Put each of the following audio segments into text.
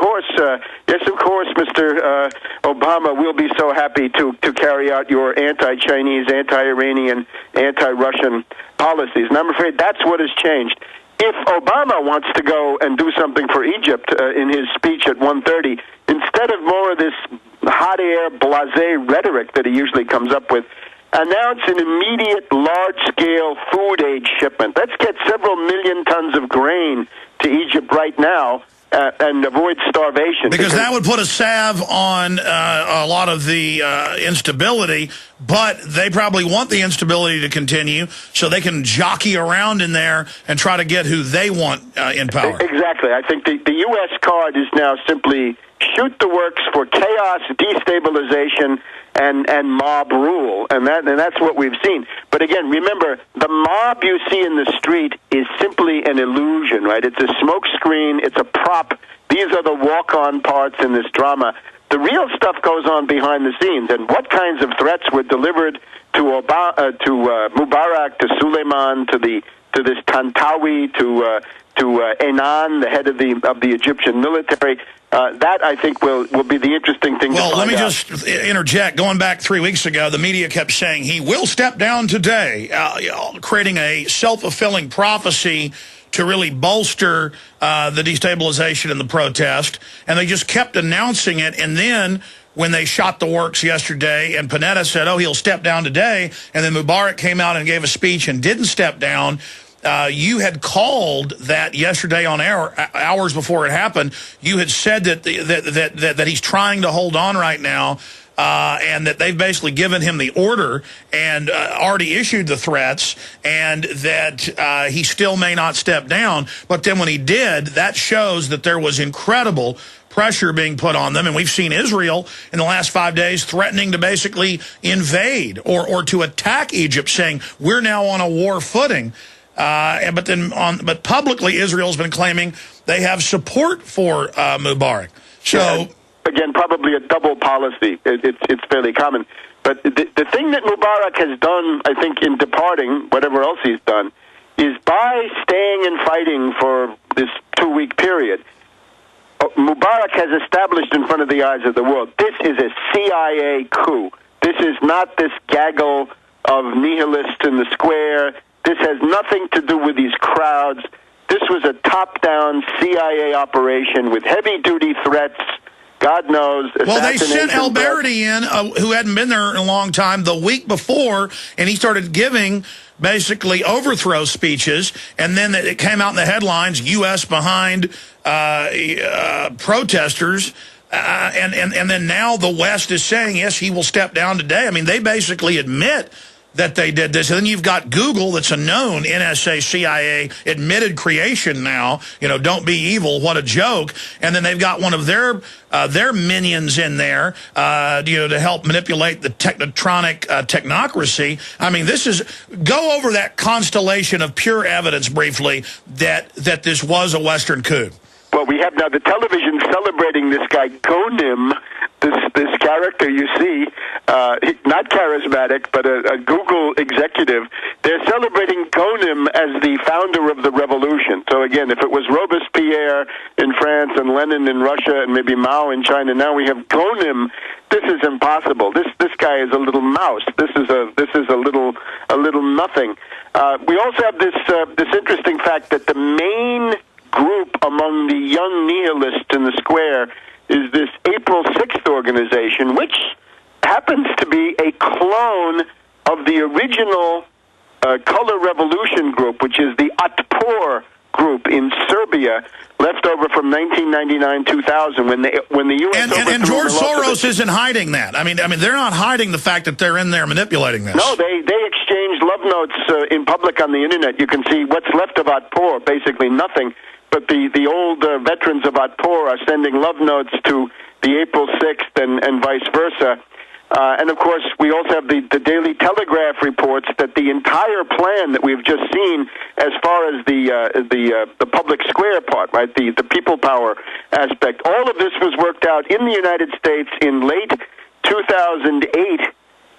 course. Yes, of course, Mr. Obama will be so happy to carry out your anti-Chinese, anti-Iranian, anti-Russian policies. And I'm afraid that's what has changed. If Obama wants to go and do something for Egypt in his speech at 1:30, instead of more of this hot air, blasé rhetoric that he usually comes up with, announce an immediate large-scale food aid shipment. Let's get several million tons of grain to Egypt right now and avoid starvation. Because that would put a salve on a lot of the instability, but they probably want the instability to continue so they can jockey around in there and try to get who they want in power. Exactly. I think the U.S. card is now simply shoot the works for chaos, destabilization, and mob rule, and that's what we've seen. But again, remember, the mob you see in the street is simply an illusion, right? It's a smoke screen, it's a prop. These are the walk-on parts in this drama. The real stuff goes on behind the scenes, and what kinds of threats were delivered to Mubarak, to Suleiman, to this Tantawi, to Enan, the head of the Egyptian military. That, I think, will be the interesting thing to find out. Well, let me just interject. Going back 3 weeks ago, the media kept saying he will step down today, creating a self-fulfilling prophecy to really bolster the destabilization and the protest. And they just kept announcing it. And then when they shot the works yesterday and Panetta said, oh, he'll step down today, and then Mubarak came out and gave a speech and didn't step down, you had called that yesterday on air, hours before it happened. You had said that he's trying to hold on right now, and that they've basically given him the order and already issued the threats, and that he still may not step down. But then when he did, that shows that there was incredible pressure being put on them. And we've seen Israel in the last 5 days threatening to basically invade or to attack Egypt, saying we're now on a war footing. But publicly, Israel's been claiming they have support for Mubarak. So yeah, again, probably a double policy. It's fairly common. But the thing that Mubarak has done, I think, in departing, whatever else he's done, is by staying and fighting for this 2-week period, Mubarak has established in front of the eyes of the world, this is a CIA coup. This is not this gaggle of nihilists in the square. This has nothing to do with these crowds. This was a top-down CIA operation with heavy-duty threats. God knows. Well, they sent Alberti in, who hadn't been there in a long time, the week before, and he started giving basically overthrow speeches, and then it came out in the headlines, U.S. behind protesters, and then now the West is saying, yes, he will step down today. I mean, they basically admit that they did this. And then you've got Google, that's a known NSA, CIA admitted creation now. You know, don't be evil, what a joke. And then they've got one of their minions in there, to help manipulate the technotronic technocracy. I mean, go over that constellation of pure evidence briefly that this was a Western coup. Well, we have now the television celebrating this guy, Ghonim, this character you see, not charismatic, but a Google executive. They're celebrating Ghonim as the founder of the revolution. So again, if it was Robespierre in France and Lenin in Russia and maybe Mao in China, now we have Ghonim. This is impossible. This guy is a little mouse. This is a little nothing. We also have this interesting fact that the main group among the young nihilists in the square is this April 6th organization, which happens to be a clone of the original Color Revolution group, which is the Otpor group in Serbia, left over from 1999-2000 when the U.S. and George Soros isn't hiding that. I mean, they're not hiding the fact that they're in there manipulating this. No, they exchange love notes in public on the internet. You can see what's left of Otpor, basically nothing. But the old veterans of Otpor are sending love notes to the April 6th and vice versa. And, of course, we also have the Daily Telegraph reports that the entire plan that we've just seen as far as the public square part, right, the people power aspect, all of this was worked out in the United States in late 2008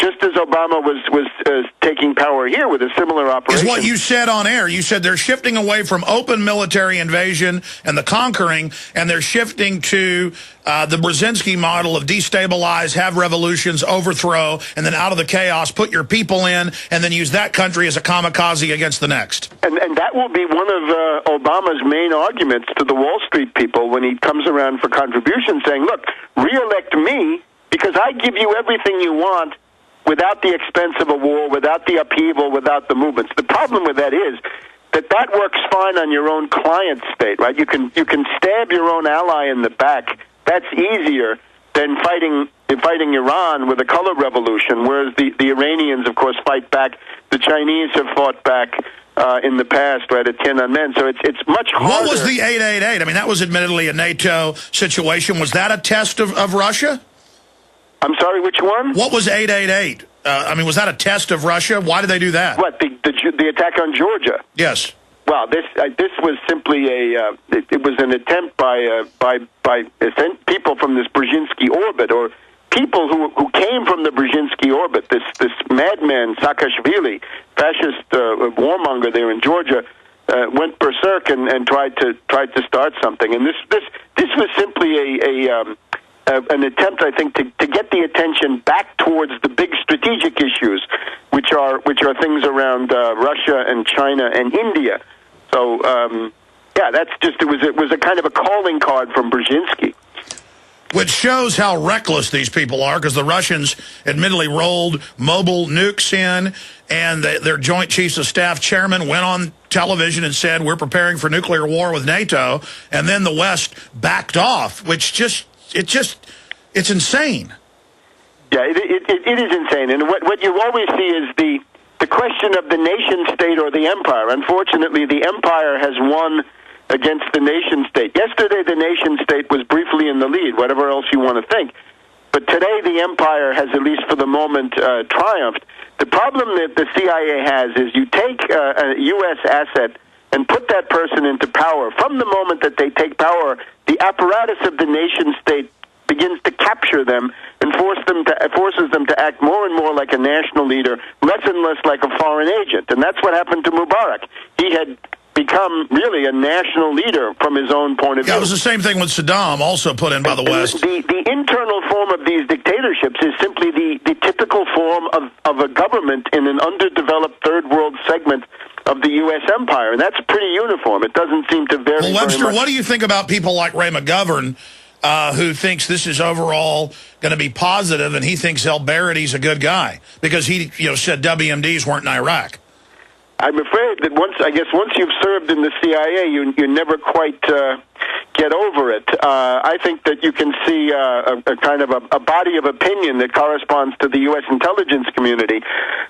just as Obama was taking power here with a similar operation. Is what you said on air. You said they're shifting away from open military invasion and the conquering, and they're shifting to the Brzezinski model of destabilize, have revolutions, overthrow, and then out of the chaos, put your people in, and then use that country as a kamikaze against the next. And that will be one of Obama's main arguments to the Wall Street people when he comes around for contributions, saying, look, re-elect me because I give you everything you want without the expense of a war, without the upheaval, without the movements. The problem with that is that works fine on your own client state, right? You can stab your own ally in the back. That's easier than fighting Iran with a color revolution, whereas the Iranians, of course, fight back. The Chinese have fought back in the past, right, at Tiananmen. So it's much harder. What was the 888? I mean, that was admittedly a NATO situation. Was that a test of Russia? I'm sorry, which one? What was 888? I mean, was that a test of Russia? Why did they do that? What, the attack on Georgia? Yes. Well, this was simply it was an attempt by people from this Brzezinski orbit, or people who came from the Brzezinski orbit. This madman Saakashvili, fascist warmonger there in Georgia, went berserk and tried to start something. And this was simply an attempt, I think, to get the attention back towards the big strategic issues, which are things around Russia and China and India. So, that's just it was a kind of a calling card from Brzezinski. Which shows how reckless these people are, because the Russians admittedly rolled mobile nukes in, and their Joint Chiefs of Staff chairman went on television and said, we're preparing for nuclear war with NATO, and then the West backed off, which it's insane. Yeah, it is insane. And what you always see is the question of the nation state or the empire. Unfortunately, the empire has won against the nation state. Yesterday, the nation state was briefly in the lead, whatever else you want to think. But today, the empire has, at least for the moment, triumphed. The problem that the CIA has is you take a U.S. asset and put that person into power. From the moment that they take power, the apparatus of the nation state begins to capture them and forces them to act more and more like a national leader, less and less like a foreign agent. And that's what happened to Mubarak. He had become really a national leader from his own point of view. Yeah, it was the same thing with Saddam, also put in by the West. The internal form of these dictatorships is simply the typical form of a government in an underdeveloped third world segment of the U.S. empire, and that's pretty uniform. It doesn't seem to vary Well, Webster, very much. What do you think about people like Ray McGovern, who thinks this is overall going to be positive, and he thinks El-Baraty's a good guy because he said WMDs weren't in Iraq? I'm afraid that once you've served in the CIA, you never quite get over it. I think that you can see a kind of a body of opinion that corresponds to the U.S. intelligence community.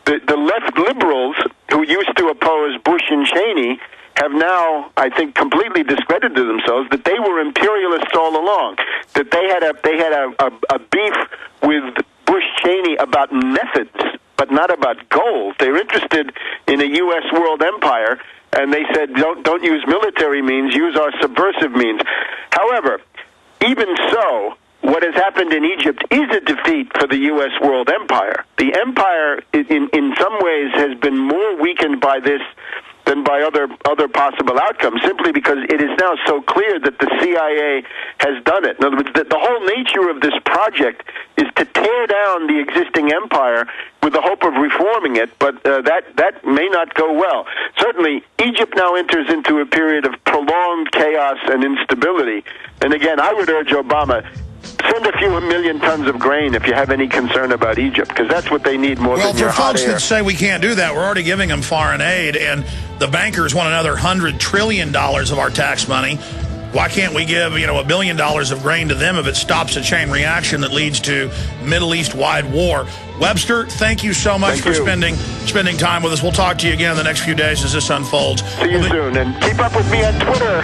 The left liberals who used to oppose Bush and Cheney have now, I think, completely discredited themselves, that they were imperialists all along, that they had a beef with Bush Cheney about methods, but not about goals. They're interested in a U.S. world empire, and they said, don't use military means, use our subversive means. However, even so, what has happened in Egypt is a defeat for the U.S. world empire. The empire, in some ways, has been more weakened by this than by other possible outcomes, simply because it is now so clear that the CIA has done it. In other words, the whole nature of this project is to tear down the existing empire with the hope of reforming it, but that may not go well. Certainly, Egypt now enters into a period of prolonged chaos and instability. And again, I would urge Obama, send a few million tons of grain if you have any concern about Egypt, because that's what they need more than your hot air. Well, for folks that say we can't do that, we're already giving them foreign aid, and the bankers want another $100 trillion of our tax money. Why can't we give, $1 billion of grain to them if it stops a chain reaction that leads to Middle East-wide war? Webster, thank you so much for spending time with us. We'll talk to you again in the next few days as this unfolds. See you soon, and keep up with me on Twitter.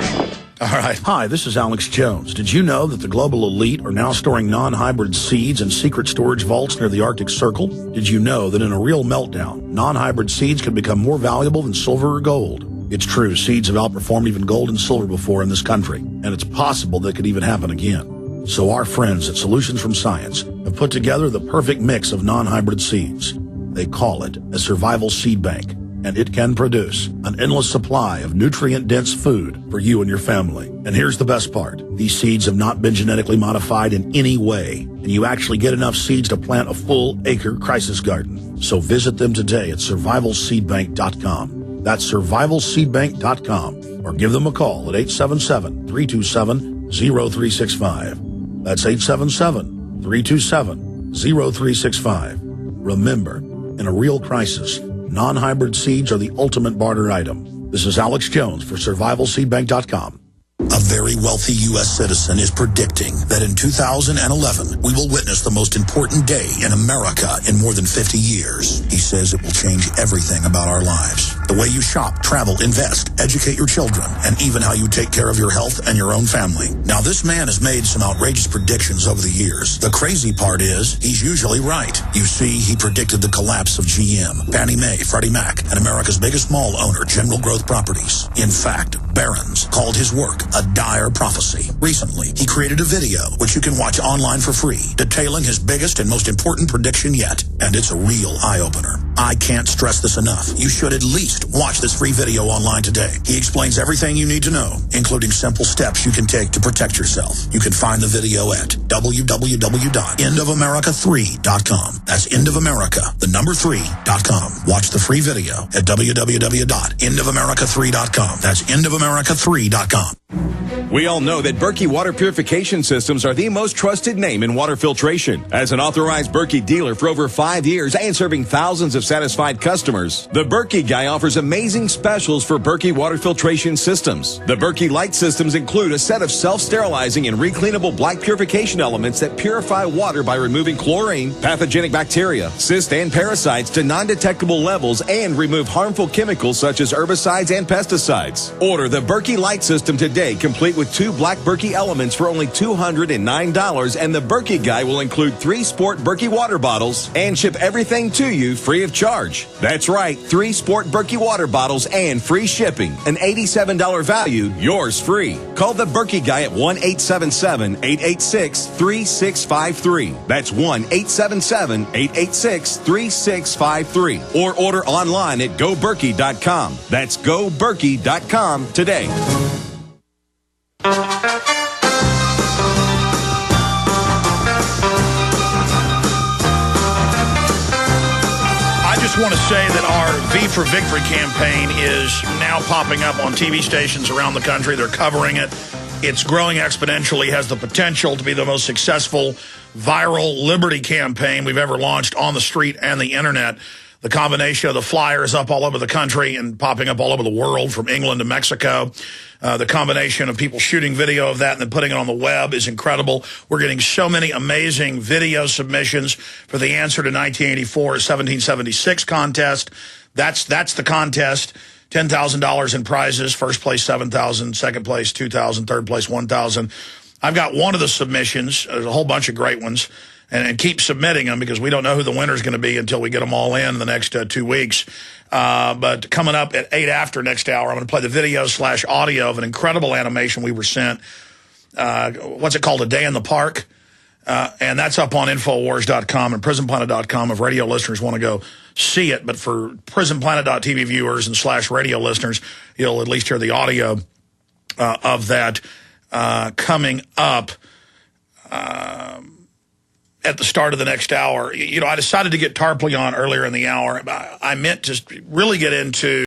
All right. Hi, this is Alex Jones. Did you know that the global elite are now storing non-hybrid seeds in secret storage vaults near the Arctic Circle? Did you know that in a real meltdown, non-hybrid seeds can become more valuable than silver or gold? It's true, seeds have outperformed even gold and silver before in this country, and it's possible that could even happen again. So our friends at Solutions from Science have have put together the perfect mix of non-hybrid seeds. They call it a survival seed bank, and it can produce an endless supply of nutrient-dense food for you and your family. And here's the best part. These seeds have not been genetically modified in any way, and you actually get enough seeds to plant a full-acre crisis garden. So visit them today at survivalseedbank.com. That's survivalseedbank.com, or give them a call at 877-327-0365. That's 877-327-0365. Remember, in a real crisis, non-hybrid seeds are the ultimate barter item. This is Alex Jones for survivalseedbank.com. A very wealthy U.S. citizen is predicting that in 2011, we will witness the most important day in America in more than 50 years. He says it will change everything about our lives. The way you shop, travel, invest, educate your children, and even how you take care of your health and your own family. Now, this man has made some outrageous predictions over the years. The crazy part is, he's usually right. You see, he predicted the collapse of GM, Fannie Mae, Freddie Mac, and America's biggest mall owner, General Growth Properties. In fact, Barron's called his work a dire prophecy. Recently, he created a video, which you can watch online for free, detailing his biggest and most important prediction yet. And it's a real eye-opener. I can't stress this enough. You should at least watch this free video online today. He explains everything you need to know, including simple steps you can take to protect yourself. You can find the video at www.endofamerica3.com. That's endofamerica, the number 3.com. Watch the free video at www.endofamerica3.com. That's endofamerica3.com. We all know that Berkey Water Purification Systems are the most trusted name in water filtration. As an authorized Berkey dealer for over 5 years and serving thousands of satisfied customers, the Berkey Guy offers amazing specials for Berkey Water Filtration Systems. The Berkey Light systems include a set of self-sterilizing and recleanable black purification elements that purify water by removing chlorine, pathogenic bacteria, cysts, and parasites to non-detectable levels and remove harmful chemicals such as herbicides and pesticides. Order the Berkey Light system today, complete with 2 black Berkey elements for only $209, and the Berkey Guy will include 3 Sport Berkey water bottles and ship everything to you free of charge. That's right, 3 Sport Berkey water bottles and free shipping. An $87 value, yours free. Call the Berkey Guy at 1-877-886-3653. That's 1-877-886-3653. Or order online at GoBerkey.com. That's GoBerkey.com today. I just want to say that our V for Victory campaign is now popping up on TV stations around the country. They're covering it. It's growing exponentially, has the potential to be the most successful viral liberty campaign we've ever launched on the street and the internet. The combination of the flyers up all over the country and popping up all over the world, from England to Mexico. The combination of people shooting video of that and then putting it on the web is incredible. We're getting so many amazing video submissions for the answer to 1984 1776 contest. That's the contest. $10,000 in prizes. First place, $7,000. Second place, $2,000. Third place, $1,000. I've got one of the submissions. There's a whole bunch of great ones. And keep submitting them, because we don't know who the winner is going to be until we get them all in the next 2 weeks. But coming up at 8 after next hour, I'm going to play the video/audio of an incredible animation we were sent. What's it called? A Day in the Park. And that's up on Infowars.com and PrisonPlanet.com if radio listeners want to go see it. But for PrisonPlanet.tv viewers and /radio listeners, you'll at least hear the audio of that coming up at the start of the next hour. You know, I decided to get Tarpley on earlier in the hour. I meant to really get into